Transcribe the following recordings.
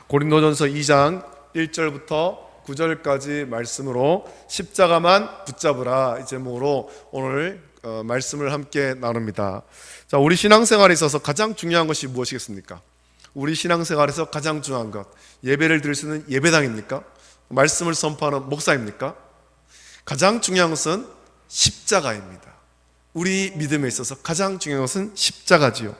고린도전서 2장 1절부터 9절까지 말씀으로 십자가만 붙잡으라, 이 제목으로 오늘 말씀을 함께 나눕니다. 자, 우리 신앙생활에 있어서 가장 중요한 것이 무엇이겠습니까? 우리 신앙생활에서 가장 중요한 것, 예배를 드릴 수 있는 예배당입니까? 말씀을 선포하는 목사입니까? 가장 중요한 것은 십자가입니다. 우리 믿음에 있어서 가장 중요한 것은 십자가지요.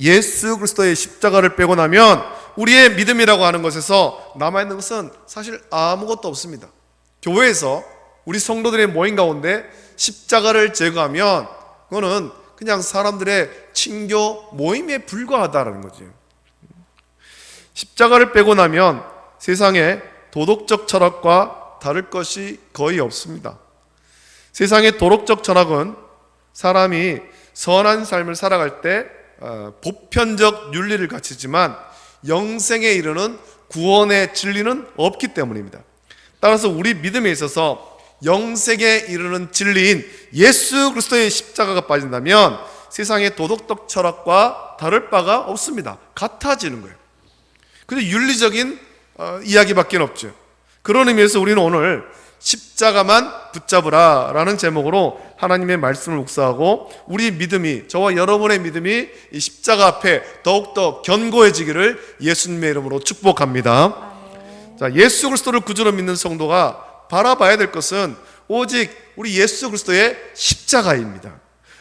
예수 그리스도의 십자가를 빼고 나면 우리의 믿음이라고 하는 것에서 남아있는 것은 사실 아무것도 없습니다. 교회에서 우리 성도들의 모임 가운데 십자가를 제거하면 그거는 그냥 사람들의 친교 모임에 불과하다는 거죠. 십자가를 빼고 나면 세상에 도덕적 철학과 다를 것이 거의 없습니다. 세상의 도덕적 철학은 사람이 선한 삶을 살아갈 때 보편적 윤리를 갖추지만 영생에 이르는 구원의 진리는 없기 때문입니다. 따라서 우리 믿음에 있어서 영생에 이르는 진리인 예수 그리스도의 십자가가 빠진다면 세상의 도덕적 철학과 다를 바가 없습니다. 같아지는 거예요. 근데 윤리적인 이야기밖에 없죠. 그런 의미에서 우리는 오늘 십자가만 붙잡으라 라는 제목으로 하나님의 말씀을 묵상하고 우리 믿음이, 저와 여러분의 믿음이 이 십자가 앞에 더욱더 견고해지기를 예수님의 이름으로 축복합니다. 자, 예수 그리스도를 구주로 믿는 성도가 바라봐야 될 것은 오직 우리 예수 그리스도의 십자가입니다.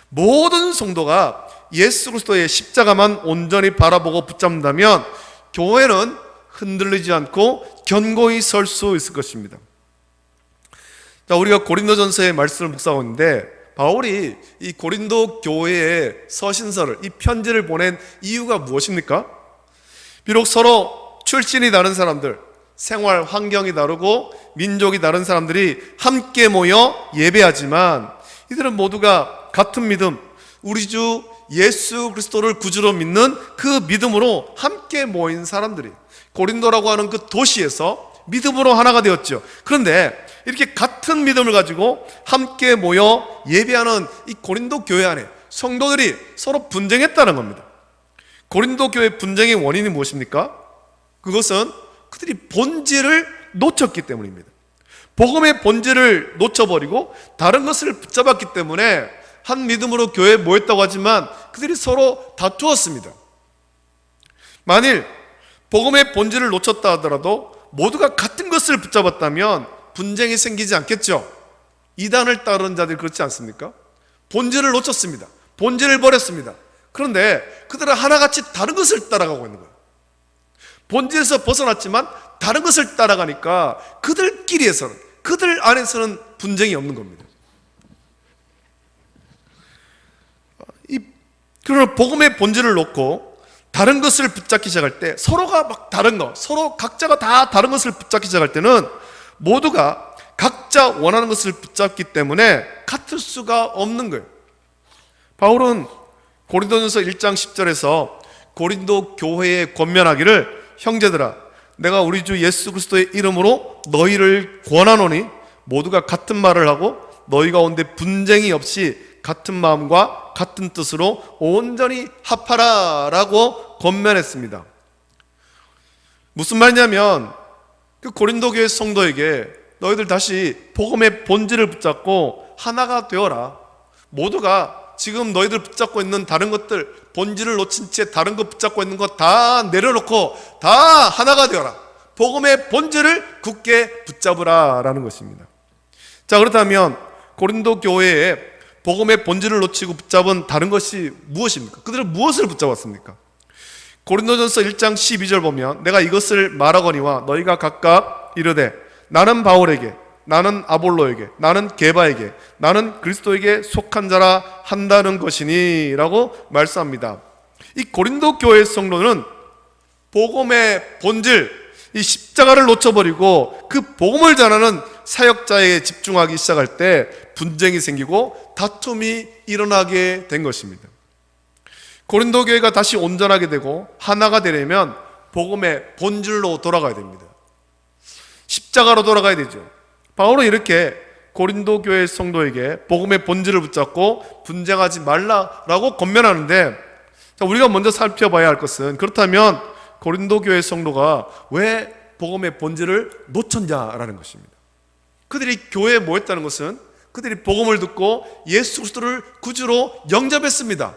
모든 성도가 예수 그리스도의 십자가만 온전히 바라보고 붙잡는다면 교회는 흔들리지 않고 견고히 설 수 있을 것입니다. 자, 우리가 고린도전서의 말씀을 묵상하고 있는데 바울이 이 고린도 교회에 서신서를, 이 편지를 보낸 이유가 무엇입니까? 비록 서로 출신이 다른 사람들, 생활 환경이 다르고 민족이 다른 사람들이 함께 모여 예배하지만 이들은 모두가 같은 믿음, 우리 주 예수 그리스도를 구주로 믿는 그 믿음으로 함께 모인 사람들이 고린도라고 하는 그 도시에서 믿음으로 하나가 되었죠. 그런데 이렇게 같은 믿음을 가지고 함께 모여 예배하는 이 고린도 교회 안에 성도들이 서로 분쟁했다는 겁니다. 고린도 교회 분쟁의 원인이 무엇입니까? 그것은 그들이 본질을 놓쳤기 때문입니다. 복음의 본질을 놓쳐버리고 다른 것을 붙잡았기 때문에 한 믿음으로 교회에 모였다고 하지만 그들이 서로 다투었습니다. 만일 복음의 본질을 놓쳤다 하더라도 모두가 같은 것을 붙잡았다면 분쟁이 생기지 않겠죠. 이단을 따르는 자들이 그렇지 않습니까? 본질을 놓쳤습니다. 본질을 버렸습니다. 그런데 그들은 하나같이 다른 것을 따라가고 있는 거예요. 본질에서 벗어났지만 다른 것을 따라가니까 그들끼리에서는, 그들 안에서는 분쟁이 없는 겁니다. 그러나 복음의 본질을 놓고 다른 것을 붙잡기 시작할 때 서로가 막 다른 거, 서로 각자가 다 다른 것을 붙잡기 시작할 때는 모두가 각자 원하는 것을 붙잡기 때문에 같을 수가 없는 거예요. 바울은 고린도전서 1장 10절에서 고린도 교회에 권면하기를, 형제들아, 내가 우리 주 예수 그리스도의 이름으로 너희를 권하노니 모두가 같은 말을 하고 너희 가운데 분쟁이 없이 같은 마음과 같은 뜻으로 온전히 합하라 라고 권면했습니다. 무슨 말이냐면 그 고린도 교회 성도에게 너희들 다시 복음의 본질을 붙잡고 하나가 되어라. 모두가 지금 너희들 붙잡고 있는 다른 것들, 본질을 놓친 채 다른 것 붙잡고 있는 것 다 내려놓고 다 하나가 되어라. 복음의 본질을 굳게 붙잡으라 라는 것입니다. 자, 그렇다면 고린도 교회에 복음의 본질을 놓치고 붙잡은 다른 것이 무엇입니까? 그들은 무엇을 붙잡았습니까? 고린도전서 1장 12절 보면 내가 이것을 말하거니와 너희가 각각 이르되 나는 바울에게, 나는 아볼로에게, 나는 게바에게, 나는 그리스도에게 속한 자라 한다는 것이니 라고 말씀합니다. 이 고린도 교회의 성도는 복음의 본질, 이 십자가를 놓쳐버리고 그 복음을 전하는 사역자에 집중하기 시작할 때 분쟁이 생기고 다툼이 일어나게 된 것입니다. 고린도 교회가 다시 온전하게 되고 하나가 되려면 복음의 본질로 돌아가야 됩니다. 십자가로 돌아가야 되죠. 바울은 이렇게 고린도 교회 성도에게 복음의 본질을 붙잡고 분쟁하지 말라라고 권면하는데, 자, 우리가 먼저 살펴봐야 할 것은, 그렇다면 고린도 교회 성도가 왜 복음의 본질을 놓쳤냐라는 것입니다. 그들이 교회에 모였다는 것은 그들이 복음을 듣고 예수 그리스도를 구주로 영접했습니다.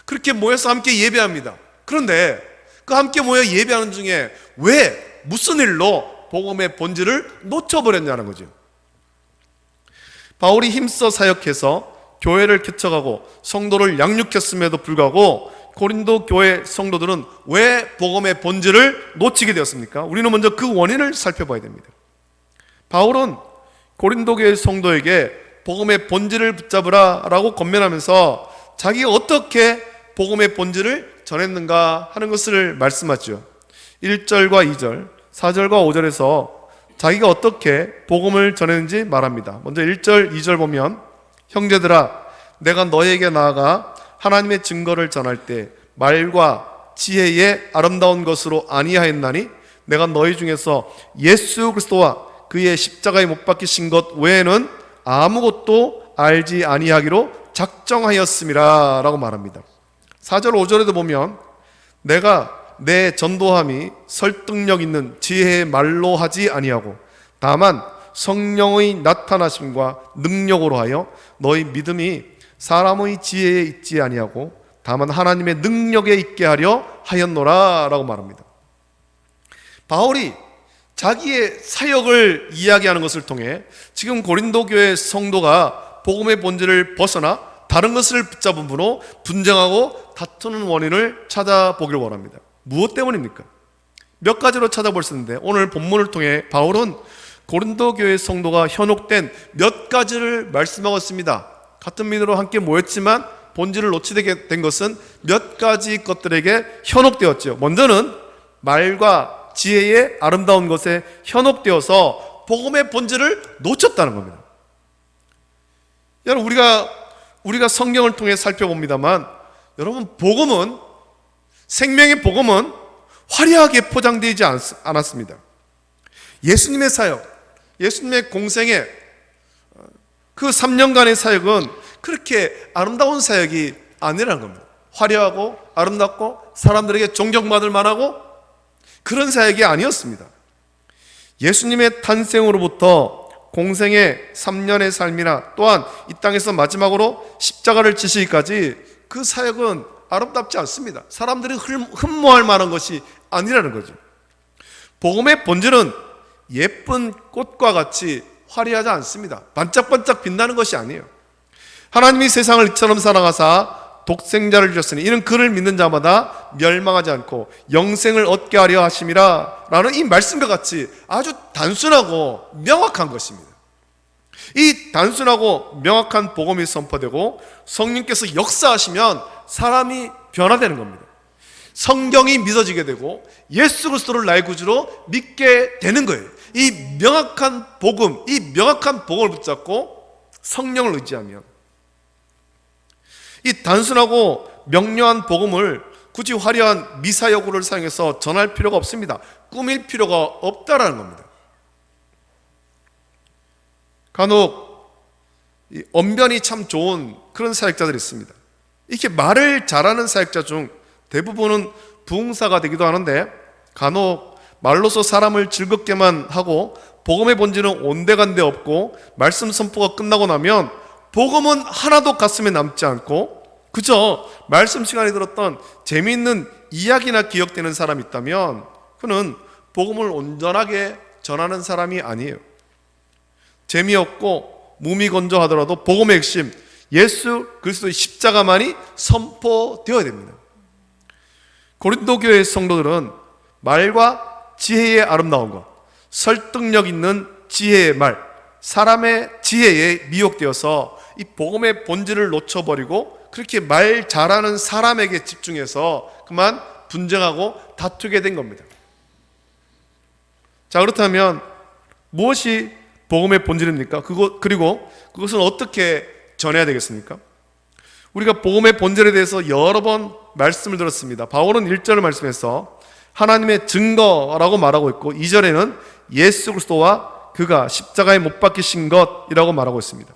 그렇게 모여서 함께 예배합니다. 그런데 그 함께 모여 예배하는 중에 왜 무슨 일로 복음의 본질을 놓쳐버렸냐는 거죠. 바울이 힘써 사역해서 교회를 개척하고 성도를 양육했음에도 불구하고 고린도 교회 성도들은 왜 복음의 본질을 놓치게 되었습니까? 우리는 먼저 그 원인을 살펴봐야 됩니다. 바울은 고린도 교회 성도에게 복음의 본질을 붙잡으라 라고 권면하면서 자기가 어떻게 복음의 본질을 전했는가 하는 것을 말씀하죠. 1절과 2절, 4절과 5절에서 자기가 어떻게 복음을 전했는지 말합니다. 먼저 1절, 2절 보면 형제들아 내가 너에게 나아가 하나님의 증거를 전할 때 말과 지혜의 아름다운 것으로 아니하였나니 내가 너희 중에서 예수 그리스도와 그의 십자가에 못 박히신 것 외에는 아무것도 알지 아니하기로 작정하였음이라 라고 말합니다. 4절 5절에도 보면 내가 내 전도함이 설득력 있는 지혜의 말로 하지 아니하고 다만 성령의 나타나심과 능력으로 하여 너희 믿음이 사람의 지혜에 있지 아니하고 다만 하나님의 능력에 있게 하려 하였노라 라고 말합니다. 바울이 자기의 사역을 이야기하는 것을 통해 지금 고린도 교회 성도가 복음의 본질을 벗어나 다른 것을 붙잡음으로 분쟁하고 다투는 원인을 찾아보길 원합니다. 무엇 때문입니까? 몇 가지로 찾아볼 수 있는데 오늘 본문을 통해 바울은 고린도 교회 성도가 현혹된 몇 가지를 말씀하고 있습니다. 같은 민으로 함께 모였지만 본질을 놓치게 된 것은 몇 가지 것들에게 현혹되었죠. 먼저는 말과 지혜의 아름다운 것에 현혹되어서 복음의 본질을 놓쳤다는 겁니다. 여러분 우리가 성경을 통해 살펴봅니다만 여러분 복음은 생명의 복음은 화려하게 포장되지 않았습니다. 예수님의 사역, 예수님의 공생애 그 3년간의 사역은 그렇게 아름다운 사역이 아니라는 겁니다. 화려하고 아름답고 사람들에게 존경받을 만하고 그런 사역이 아니었습니다. 예수님의 탄생으로부터 공생의 3년의 삶이나 또한 이 땅에서 마지막으로 십자가를 지시기까지 그 사역은 아름답지 않습니다. 사람들이 흠모할 만한 것이 아니라는 거죠. 복음의 본질은 예쁜 꽃과 같이 화려하지 않습니다. 반짝반짝 빛나는 것이 아니에요. 하나님이 세상을 이처럼 사랑하사 독생자를 주셨으니 이는 그를 믿는 자마다 멸망하지 않고 영생을 얻게 하려 하심이라 라는 이 말씀과 같이 아주 단순하고 명확한 것입니다. 이 단순하고 명확한 복음이 선포되고 성령께서 역사하시면 사람이 변화되는 겁니다. 성경이 믿어지게 되고 예수 그리스도를 나의 구주로 믿게 되는 거예요. 이 명확한 복음, 이 명확한 복음을 붙잡고 성령을 의지하면 이 단순하고 명료한 복음을 굳이 화려한 미사여구를 사용해서 전할 필요가 없습니다. 꾸밀 필요가 없다라는 겁니다. 간혹 언변이 참 좋은 그런 사역자들이 있습니다. 이렇게 말을 잘하는 사역자 중 대부분은 부흥사가 되기도 하는데 간혹 말로서 사람을 즐겁게만 하고 복음의 본질은 온데간데 없고 말씀 선포가 끝나고 나면 복음은 하나도 가슴에 남지 않고 그저 말씀 시간에 들었던 재미있는 이야기나 기억되는 사람이 있다면 그는 복음을 온전하게 전하는 사람이 아니에요. 재미없고 무미건조하더라도 복음의 핵심 예수 그리스도의 십자가만이 선포되어야 됩니다. 고린도 교회 성도들은 말과 지혜의 아름다운 것, 설득력 있는 지혜의 말, 사람의 지혜에 미혹되어서 이 복음의 본질을 놓쳐버리고 그렇게 말 잘하는 사람에게 집중해서 그만 분쟁하고 다투게 된 겁니다. 자, 그렇다면 무엇이 복음의 본질입니까? 그리고 그것은 어떻게 전해야 되겠습니까? 우리가 복음의 본질에 대해서 여러 번 말씀을 들었습니다. 바울은 1절 말씀에서 하나님의 증거라고 말하고 있고 2절에는 예수 그리스도와 그가 십자가에 못 박히신 것이라고 말하고 있습니다.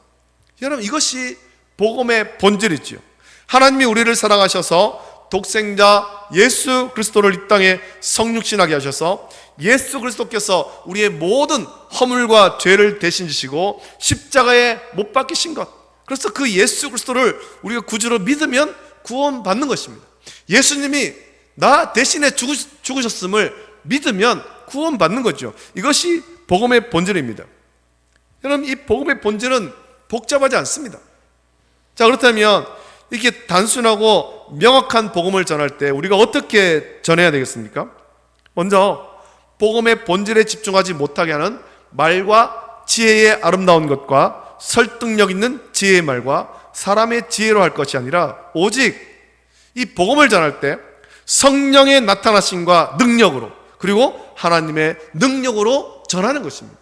여러분 이것이 복음의 본질이지요. 하나님이 우리를 사랑하셔서 독생자 예수 그리스도를 이 땅에 성육신하게 하셔서 예수 그리스도께서 우리의 모든 허물과 죄를 대신 지시고 십자가에 못 박히신 것, 그래서 그 예수 그리스도를 우리가 구주로 믿으면 구원받는 것입니다. 예수님이 나 대신에 죽으셨음을 믿으면 구원받는 거죠. 이것이 복음의 본질입니다. 여러분, 이 복음의 본질은 복잡하지 않습니다. 자, 그렇다면 이렇게 단순하고 명확한 복음을 전할 때 우리가 어떻게 전해야 되겠습니까? 먼저 복음의 본질에 집중하지 못하게 하는 말과 지혜의 아름다운 것과 설득력 있는 지혜의 말과 사람의 지혜로 할 것이 아니라 오직 이 복음을 전할 때 성령의 나타나심과 능력으로, 그리고 하나님의 능력으로 전하는 것입니다.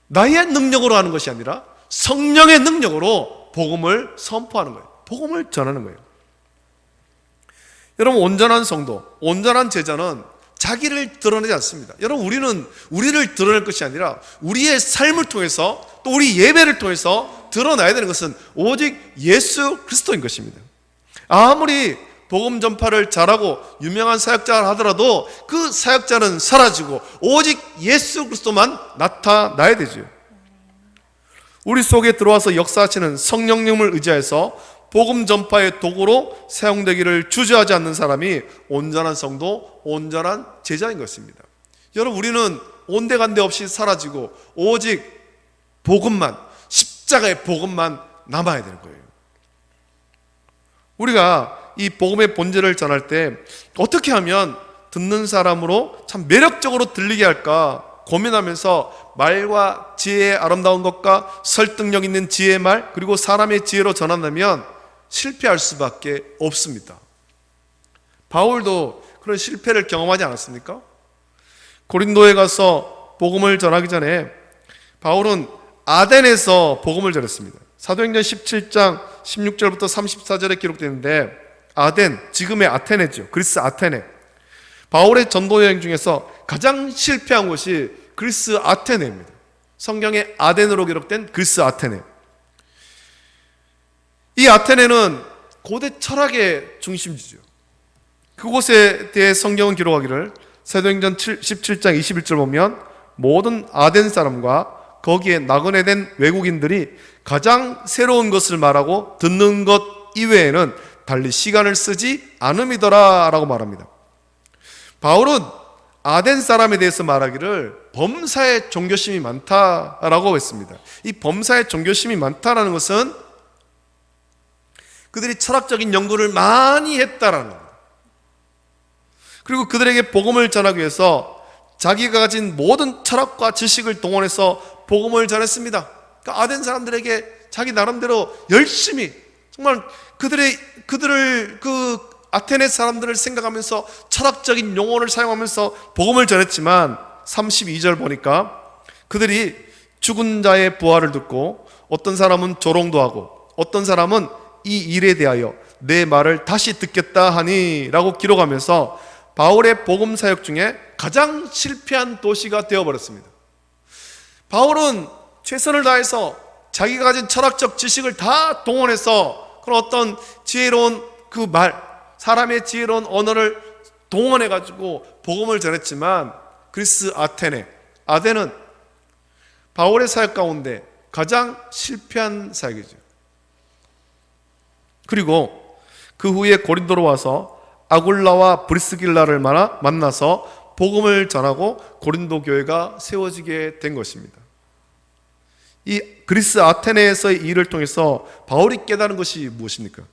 나의 능력으로 하는 것이 아니라 성령의 능력으로 복음을 선포하는 거예요. 복음을 전하는 거예요. 여러분, 온전한 성도, 온전한 제자는 자기를 드러내지 않습니다. 여러분, 우리는 우리를 드러낼 것이 아니라 우리의 삶을 통해서, 또 우리 예배를 통해서 드러나야 되는 것은 오직 예수 그리스도인 것입니다. 아무리 복음 전파를 잘하고 유명한 사역자를 하더라도 그 사역자는 사라지고 오직 예수 그리스도만 나타나야 되죠. 우리 속에 들어와서 역사하시는 성령님을 의지해서 복음 전파의 도구로 사용되기를 주저하지 않는 사람이 온전한 성도, 온전한 제자인 것입니다. 여러분, 우리는 온데간데 없이 사라지고 오직 복음만, 십자가의 복음만 남아야 되는 거예요. 우리가 이 복음의 본질을 전할 때 어떻게 하면 듣는 사람으로 참 매력적으로 들리게 할까 고민하면서 말과 지혜의 아름다운 것과 설득력 있는 지혜의 말, 그리고 사람의 지혜로 전한다면 실패할 수밖에 없습니다. 바울도 그런 실패를 경험하지 않았습니까? 고린도에 가서 복음을 전하기 전에 바울은 아덴에서 복음을 전했습니다. 사도행전 17장 16절부터 34절에 기록되는데, 아덴, 지금의 아테네죠. 그리스 아테네. 바울의 전도 여행 중에서 가장 실패한 곳이 그리스 아테네입니다. 성경에 아덴으로 기록된 그리스 아테네. 이 아테네는 고대 철학의 중심지죠. 그곳에 대해 성경은 기록하기를 사도행전 17장 21절 보면 모든 아덴 사람과 거기에 나그네 된 외국인들이 가장 새로운 것을 말하고 듣는 것 이외에는 달리 시간을 쓰지 않음이더라 라고 말합니다. 바울은 아덴 사람에 대해서 말하기를 범사에 종교심이 많다라고 했습니다. 이 범사에 종교심이 많다라는 것은 그들이 철학적인 연구를 많이 했다라는 거예요. 그리고 그들에게 복음을 전하기 위해서 자기가 가진 모든 철학과 지식을 동원해서 복음을 전했습니다. 그러니까 아덴 사람들에게 자기 나름대로 열심히, 정말 그들을 그 아테네 사람들을 생각하면서 철학적인 용어를 사용하면서 복음을 전했지만 32절 보니까 그들이 죽은 자의 부활을 듣고 어떤 사람은 조롱도 하고 어떤 사람은 이 일에 대하여 내 말을 다시 듣겠다 하니 라고 기록하면서 바울의 복음 사역 중에 가장 실패한 도시가 되어버렸습니다. 바울은 최선을 다해서 자기가 가진 철학적 지식을 다 동원해서 그런 어떤 지혜로운 그 말, 사람의 지혜로운 언어를 동원해가지고 복음을 전했지만 그리스 아덴은 바울의 사역 가운데 가장 실패한 사역이죠. 그리고 그 후에 고린도로 와서 아굴라와 브리스길라를 만나서 복음을 전하고 고린도 교회가 세워지게 된 것입니다. 이 그리스 아테네에서의 일을 통해서 바울이 깨달은 것이 무엇입니까?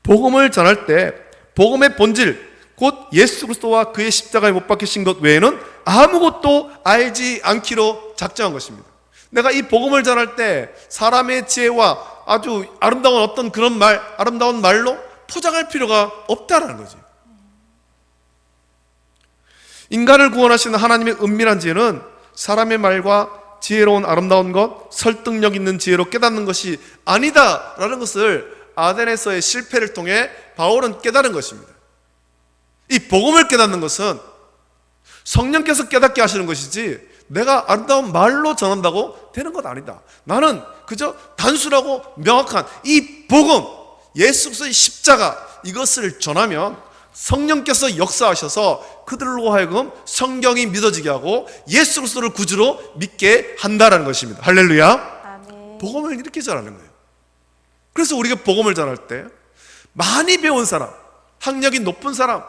복음을 전할 때 복음의 본질, 곧 예수 그리스도와 그의 십자가에 못 박히신 것 외에는 아무것도 알지 않기로 작정한 것입니다. 내가 이 복음을 전할 때 사람의 지혜와 아주 아름다운 어떤 그런 말, 아름다운 말로 포장할 필요가 없다라는 거지. 인간을 구원하시는 하나님의 은밀한 지혜는 사람의 말과 지혜로운 아름다운 것, 설득력 있는 지혜로 깨닫는 것이 아니다라는 것을 아덴에서의 실패를 통해 바울은 깨달은 것입니다. 이 복음을 깨닫는 것은 성령께서 깨닫게 하시는 것이지 내가 아름다운 말로 전한다고 되는 것 아니다. 나는 그저 단순하고 명확한 이 복음, 예수 그리스도의 십자가, 이것을 전하면 성령께서 역사하셔서 그들로 하여금 성경이 믿어지게 하고 예수 그리스도를 구주로 믿게 한다라는 것입니다. 할렐루야. 아멘. 복음을 이렇게 전하는 거예요. 그래서 우리가 복음을 전할 때 많이 배운 사람, 학력이 높은 사람,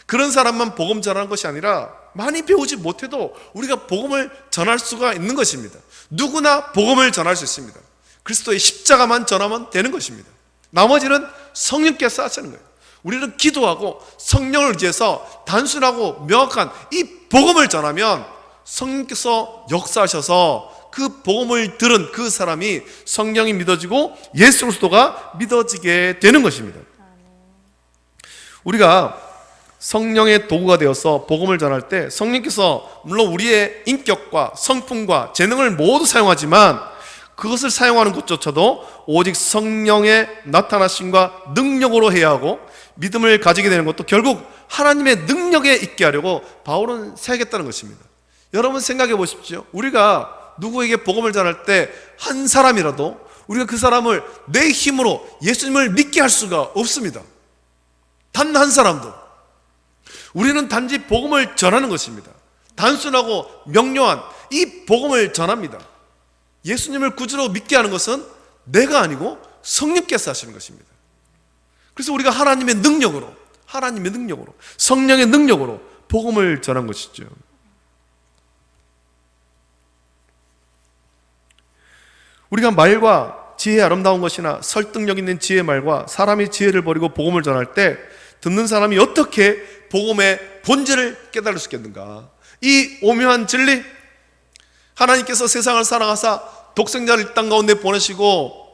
그런 사람만 복음 전하는 것이 아니라 많이 배우지 못해도 우리가 복음을 전할 수가 있는 것입니다. 누구나 복음을 전할 수 있습니다. 그리스도의 십자가만 전하면 되는 것입니다. 나머지는 성령께서 하시는 거예요. 우리는 기도하고 성령을 의지해서 단순하고 명확한 이 복음을 전하면 성령께서 역사하셔서 그 복음을 들은 그 사람이 성령이 믿어지고 예수 그리스도가 믿어지게 되는 것입니다. 우리가 성령의 도구가 되어서 복음을 전할 때 성령께서 물론 우리의 인격과 성품과 재능을 모두 사용하지만 그것을 사용하는 것조차도 오직 성령의 나타나심과 능력으로 해야 하고 믿음을 가지게 되는 것도 결국 하나님의 능력에 있게 하려고 바울은 사용했다는 것입니다. 여러분 생각해 보십시오. 우리가 누구에게 복음을 전할 때 한 사람이라도 우리가 그 사람을 내 힘으로 예수님을 믿게 할 수가 없습니다. 단 한 사람도. 우리는 단지 복음을 전하는 것입니다. 단순하고 명료한 이 복음을 전합니다. 예수님을 구주로 믿게 하는 것은 내가 아니고 성령께서 하시는 것입니다. 그래서 우리가 하나님의 능력으로 성령의 능력으로 복음을 전한 것이죠. 우리가 말과 지혜의 아름다운 것이나 설득력 있는 지혜의 말과 사람이 지혜를 버리고 복음을 전할 때 듣는 사람이 어떻게 복음의 본질을 깨달을 수 있겠는가? 이 오묘한 진리, 하나님께서 세상을 사랑하사 독생자를 이 땅 가운데 보내시고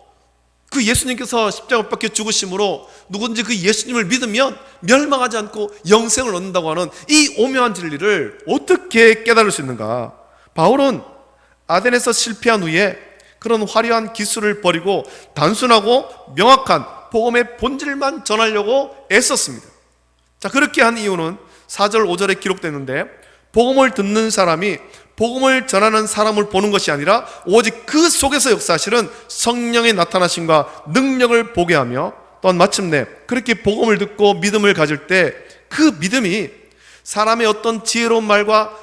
그 예수님께서 십자가 밖에 죽으심으로 누구든지 그 예수님을 믿으면 멸망하지 않고 영생을 얻는다고 하는 이 오묘한 진리를 어떻게 깨달을 수 있는가? 바울은 아덴에서 실패한 후에 그런 화려한 기술을 버리고 단순하고 명확한 복음의 본질만 전하려고 애썼습니다. 자, 그렇게 한 이유는 4절 5절에 기록되는데 복음을 듣는 사람이 복음을 전하는 사람을 보는 것이 아니라 오직 그 속에서 역사하시는 성령의 나타나심과 능력을 보게 하며 또한 마침내 그렇게 복음을 듣고 믿음을 가질 때 그 믿음이 사람의 어떤 지혜로운 말과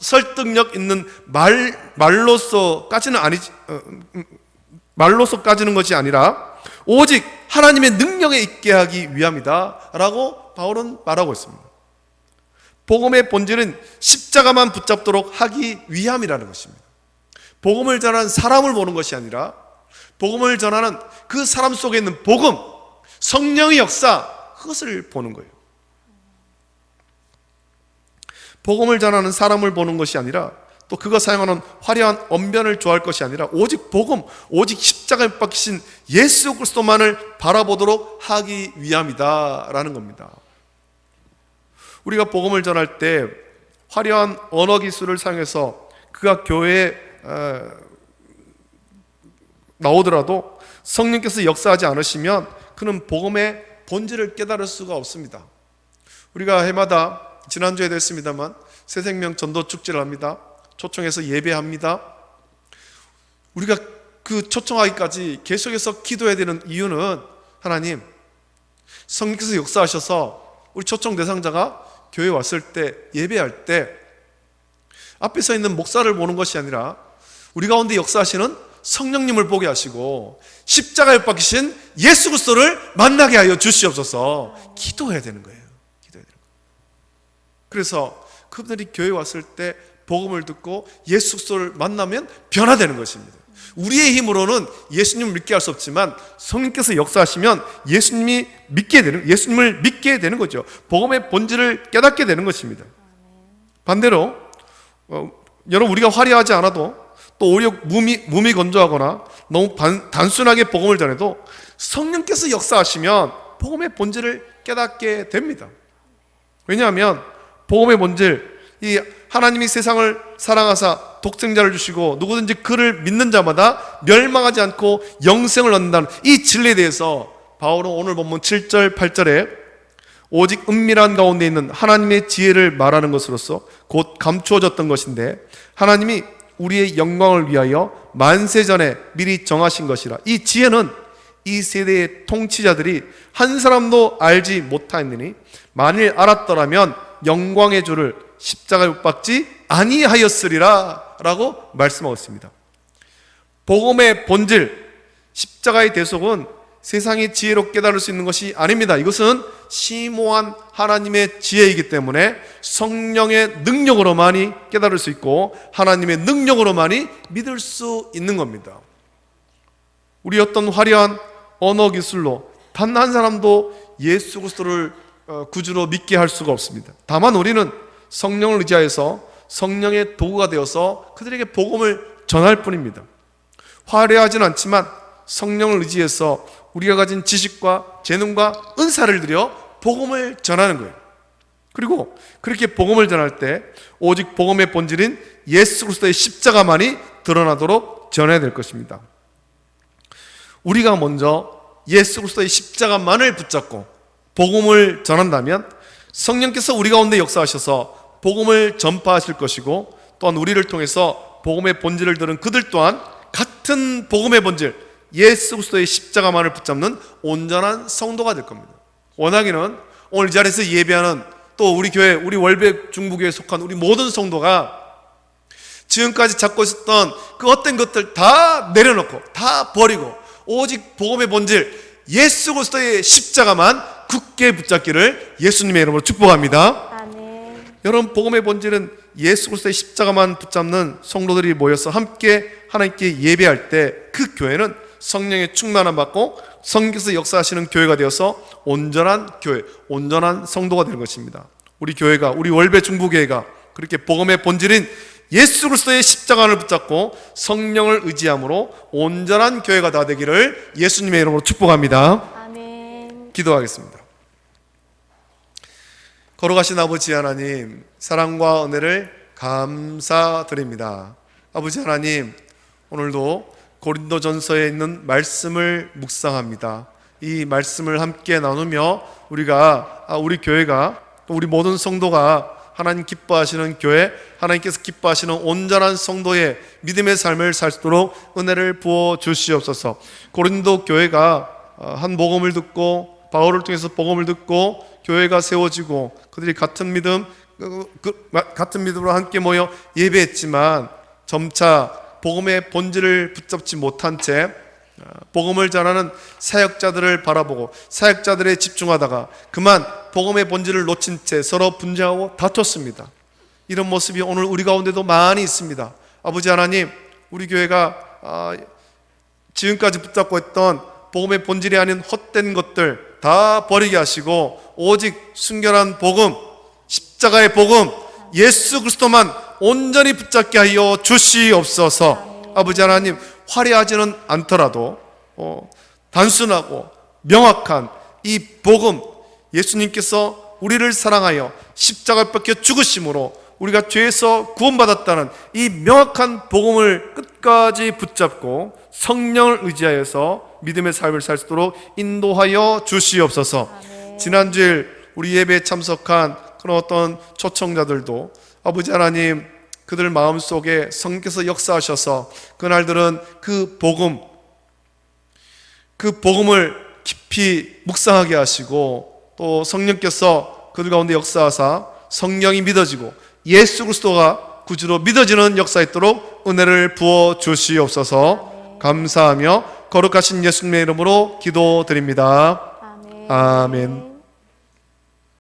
설득력 있는 말로서까지는 말로서까지는 것이 아니라 오직 하나님의 능력에 있게 하기 위함이다 라고 바울은 말하고 있습니다. 복음의 본질은 십자가만 붙잡도록 하기 위함이라는 것입니다. 복음을 전하는 사람을 보는 것이 아니라 복음을 전하는 그 사람 속에 있는 복음, 성령의 역사, 그것을 보는 거예요. 복음을 전하는 사람을 보는 것이 아니라 또 그가 사용하는 화려한 언변을 좋아할 것이 아니라 오직 복음, 오직 십자가에 못 박히신 예수 그리스도만을 바라보도록 하기 위함이다라는 겁니다. 우리가 복음을 전할 때 화려한 언어 기술을 사용해서 그가 교회에 나오더라도 성령께서 역사하지 않으시면 그는 복음의 본질을 깨달을 수가 없습니다. 우리가 해마다 지난주에 됐습니다만 새생명 전도 축제를 합니다. 초청해서 예배합니다. 우리가 그 초청하기까지 계속해서 기도해야 되는 이유는 하나님, 성령께서 역사하셔서 우리 초청 대상자가 교회에 왔을 때 예배할 때 앞에 서 있는 목사를 보는 것이 아니라 우리 가운데 역사하시는 성령님을 보게 하시고 십자가에 못 박히신 예수 그리스도를 만나게 하여 주시옵소서. 기도해야 되는 거예요. 기도해야 되는 거예요. 그래서 그분들이 교회에 왔을 때 복음을 듣고 예수 그리스도를 만나면 변화되는 것입니다. 우리의 힘으로는 예수님을 믿게 할 수 없지만 성령께서 역사하시면 예수님을 믿게 되는 거죠. 복음의 본질을 깨닫게 되는 것입니다. 반대로 여러분, 우리가 화려하지 않아도 또 오히려 몸이 건조하거나 너무 단순하게 복음을 전해도 성령께서 역사하시면 복음의 본질을 깨닫게 됩니다. 왜냐하면 복음의 본질, 이 하나님이 세상을 사랑하사 독생자를 주시고 누구든지 그를 믿는 자마다 멸망하지 않고 영생을 얻는다는 이 진리에 대해서 바울은 오늘 본문 7절 8절에 오직 은밀한 가운데 있는 하나님의 지혜를 말하는 것으로서 곧 감추어졌던 것인데 하나님이 우리의 영광을 위하여 만세 전에 미리 정하신 것이라. 이 지혜는 이 세대의 통치자들이 한 사람도 알지 못하였느니 만일 알았더라면 영광의 주를 십자가에 못 박지 아니하였으리라 라고 말씀하고 있습니다. 복음의 본질, 십자가의 대속은 세상의 지혜로 깨달을 수 있는 것이 아닙니다. 이것은 심오한 하나님의 지혜이기 때문에 성령의 능력으로만이 깨달을 수 있고 하나님의 능력으로만이 믿을 수 있는 겁니다. 우리 어떤 화려한 언어 기술로 단 한 사람도 예수 그리스도를 구주로 믿게 할 수가 없습니다. 다만 우리는 성령을 의지하여서 성령의 도구가 되어서 그들에게 복음을 전할 뿐입니다. 화려하진 않지만 성령을 의지해서 우리가 가진 지식과 재능과 은사를 들여 복음을 전하는 거예요. 그리고 그렇게 복음을 전할 때 오직 복음의 본질인 예수 그리스도의 십자가만이 드러나도록 전해야 될 것입니다. 우리가 먼저 예수 그리스도의 십자가만을 붙잡고 복음을 전한다면 성령께서 우리 가운데 역사하셔서 복음을 전파하실 것이고, 또한 우리를 통해서 복음의 본질을 들은 그들 또한 같은 복음의 본질 예수 그리스도의 십자가만을 붙잡는 온전한 성도가 될 겁니다. 원하기는 오늘 이 자리에서 예배하는 또 우리 교회, 우리 월배 중부교회에 속한 우리 모든 성도가 지금까지 잡고 있었던 그 어떤 것들 다 내려놓고 다 버리고 오직 복음의 본질 예수 그리스도의 십자가만 굳게 붙잡기를 예수님의 이름으로 축복합니다. 아멘. 여러분, 복음의 본질은 예수 그리스도의 십자가만 붙잡는 성도들이 모여서 함께 하나님께 예배할 때 그 교회는 성령의 충만함 받고 성령께서 역사하시는 교회가 되어서 온전한 교회, 온전한 성도가 되는 것입니다. 우리 교회가, 우리 월배 중부교회가 그렇게 복음의 본질인 예수 그리스도의 십자가를 붙잡고 성령을 의지함으로 온전한 교회가 다 되기를 예수님의 이름으로 축복합니다. 아멘. 기도하겠습니다. 걸어가신 아버지 하나님, 사랑과 은혜를 감사드립니다. 아버지 하나님, 오늘도 고린도전서에 있는 말씀을 묵상합니다. 이 말씀을 함께 나누며 우리 교회가 또 우리 모든 성도가 하나님 기뻐하시는 교회, 하나님께서 기뻐하시는 온전한 성도의 믿음의 삶을 살 수 있도록 은혜를 부어 주시옵소서. 고린도 교회가 한 복음을 듣고 바울을 통해서 복음을 듣고 교회가 세워지고 그들이 같은 믿음으로 함께 모여 예배했지만 점차 복음의 본질을 붙잡지 못한 채 복음을 전하는 사역자들을 바라보고 사역자들에 집중하다가 그만 복음의 본질을 놓친 채 서로 분쟁하고 다퉜습니다. 이런 모습이 오늘 우리 가운데도 많이 있습니다. 아버지 하나님, 우리 교회가 지금까지 붙잡고 있던 복음의 본질이 아닌 헛된 것들 다 버리게 하시고 오직 순결한 복음, 십자가의 복음, 예수 그리스도만 온전히 붙잡게 하여 주시옵소서. 아버지 하나님, 화려하지는 않더라도 단순하고 명확한 이 복음, 예수님께서 우리를 사랑하여 십자가에 박혀 죽으심으로 우리가 죄에서 구원받았다는 이 명확한 복음을 끝까지 붙잡고 성령을 의지하여서 믿음의 삶을 살 수 있도록 인도하여 주시옵소서. 지난주에 우리 예배에 참석한 그런 어떤 초청자들도 아버지 하나님, 그들 마음속에 성령께서 역사하셔서 그날들은 그 복음을 깊이 묵상하게 하시고 또 성령께서 그들 가운데 역사하사 성령이 믿어지고 예수 그리스도가 구주로 믿어지는 역사가 있도록 은혜를 부어 주시옵소서. 감사하며 거룩하신 예수님의 이름으로 기도드립니다. 아멘.